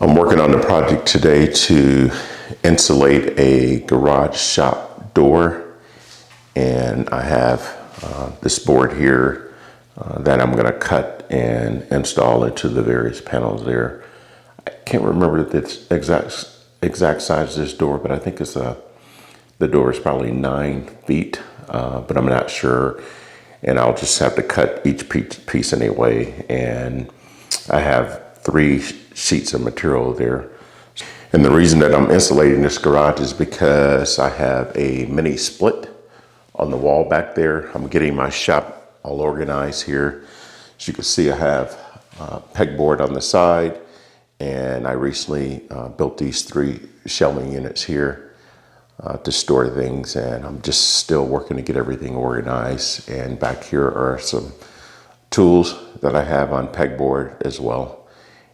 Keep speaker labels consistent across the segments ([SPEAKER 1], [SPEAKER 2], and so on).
[SPEAKER 1] I'm working on the project today to insulate a garage shop door, and I have this board here that I'm going to cut and install into the various panels there. I can't remember the exact size of this door, but I think it's the door is probably 9 feet, but I'm not sure. And I'll just have to cut each piece anyway. And I have 3 sheets of material there. And the reason that I'm insulating this garage is because I have a mini split on the wall back there. I'm getting my shop all organized here. As you can see, I have pegboard on the side, and I recently built these 3 shelving units here to store things, and I'm just still working to get everything organized. And back here are some tools that I have on pegboard as well.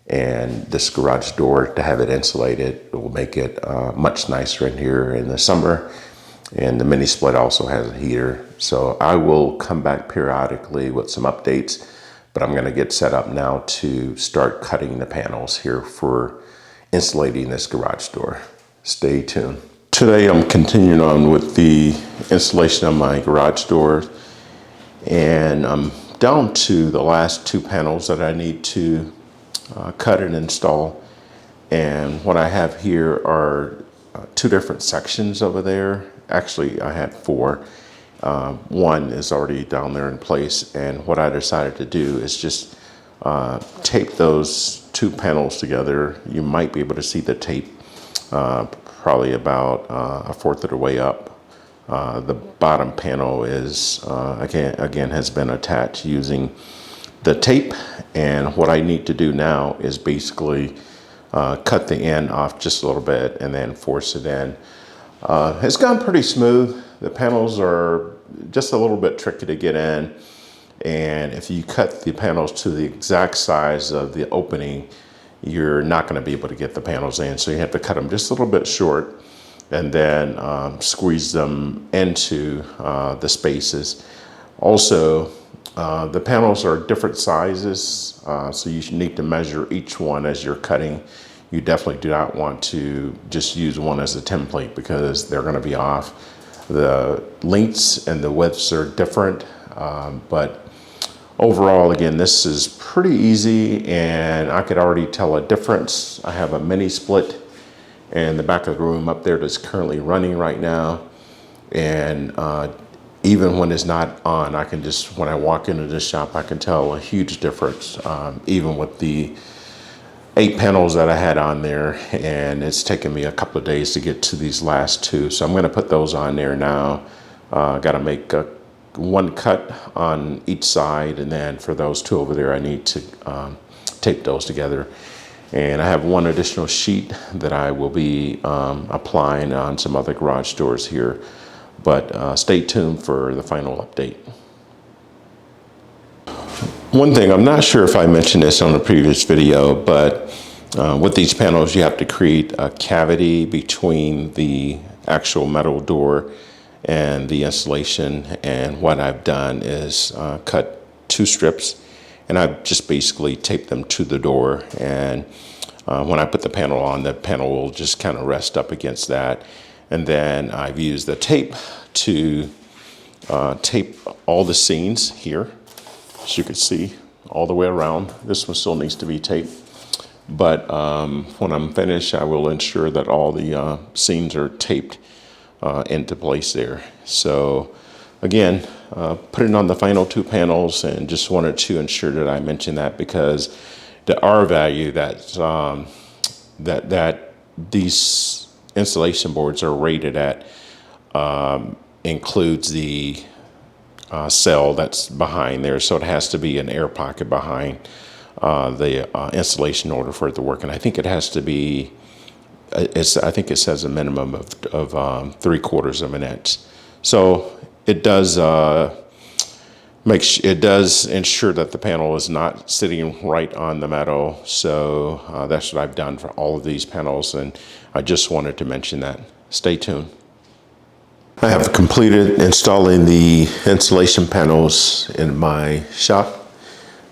[SPEAKER 1] And this garage door, to have it insulated, will make it much nicer in here in the summer. And the mini split also has a heater. So I will come back periodically with some updates, but I'm gonna get set up now to start cutting the panels here for insulating this garage door. Stay tuned. Today I'm continuing on with the installation of my garage door, and I'm down to the last 2 panels that I need to cut and install. And what I have here are 2 different sections over there. Actually, I had 4. One is already down there in place, and what I decided to do is just tape those 2 panels together. You might be able to see the tape probably about 1/4 of the way up. The bottom panel is again has been attached using the tape, and what I need to do now is basically cut the end off just a little bit and then force it in. It's gone pretty smooth. The panels are just a little bit tricky to get in, and if you cut the panels to the exact size of the opening, you're not going to be able to get the panels in. So you have to cut them just a little bit short and then squeeze them into the spaces. Also, the panels are different sizes, so you need to measure each one as you're cutting. You definitely do not want to just use one as a template because they're going to be off. The lengths and the widths are different, but overall, again, this is pretty easy, and I could already tell a difference. I have a mini split in the back of the room up there that's currently running right now, and even when it's not on, I can just, when I walk into the shop, I can tell a huge difference, even with the 8 panels that I had on there, and it's taken me a couple of days to get to these last 2. So I'm going to put those on there now. Got to make 1 cut on each side, and then for those 2 over there, I need to tape those together. And I have 1 additional sheet that I will be applying on some other garage doors here. But stay tuned for the final update. One thing, I'm not sure if I mentioned this on the previous video, but with these panels, you have to create a cavity between the actual metal door and the insulation. And what I've done is cut 2 strips, and I've just basically taped them to the door. And when I put the panel on, the panel will just kind of rest up against that. And then I've used the tape to tape all the seams here. As you can see, all the way around. This one still needs to be taped. But when I'm finished, I will ensure that all the seams are taped into place there. So again, putting on the final 2 panels, and just wanted to ensure that I mention that because the R value that these installation boards are rated at includes the cell that's behind there, so it has to be an air pocket behind the installation in order for it to work. And I think it has to be, I think it says a minimum of 3/4 of an inch. So it does it does ensure that the panel is not sitting right on the metal. So that's what I've done for all of these panels, and I just wanted to mention that. Stay tuned. I have completed installing the insulation panels in my shop,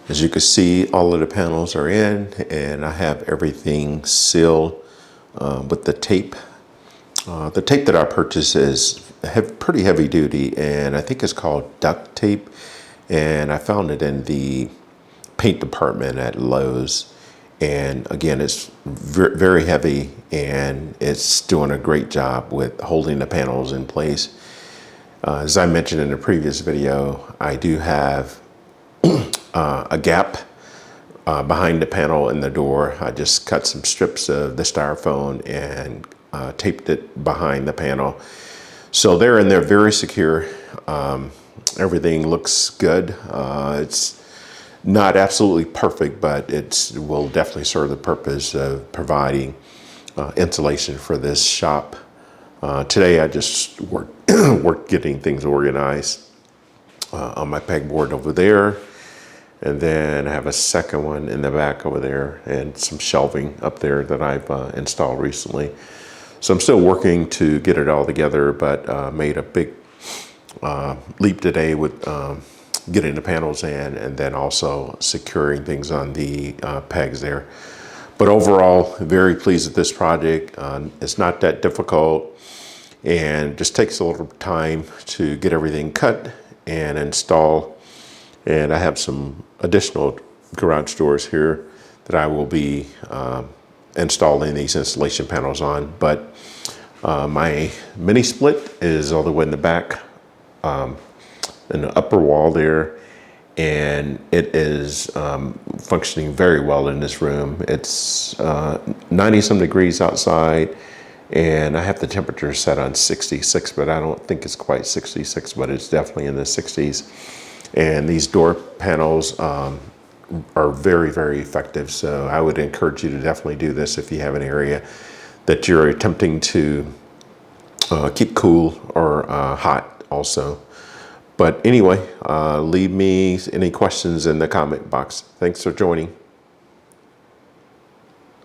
[SPEAKER 1] As you can see, all of the panels are in, and I have everything sealed with the tape. The tape that I purchased is pretty heavy duty, and I think it's called duct tape. And I found it in the paint department at Lowe's. And again, it's very heavy, and it's doing a great job with holding the panels in place. As I mentioned in the previous video, I do have a gap behind the panel in the door. I just cut some strips of the styrofoam and taped it behind the panel. So they're in there very secure. Everything looks good. It's not absolutely perfect, but it will definitely serve the purpose of providing insulation for this shop. Today I just worked getting things organized on my pegboard over there. And then I have a second one in the back over there and some shelving up there that I've installed recently. So I'm still working to get it all together, but made a big leap today with getting the panels in and then also securing things on the pegs there. But overall, very pleased with this project. It's not that difficult and just takes a little time to get everything cut and install. And I have some additional garage doors here that I will be installing these insulation panels on. But my mini split is all the way in the back, in the upper wall there. And it is functioning very well in this room. It's 90-some degrees outside, and I have the temperature set on 66, but I don't think it's quite 66, but it's definitely in the 60s. And these door panels are very, very effective. So I would encourage you to definitely do this if you have an area that you're attempting to keep cool or hot also. But anyway, leave me any questions in the comment box. Thanks for joining.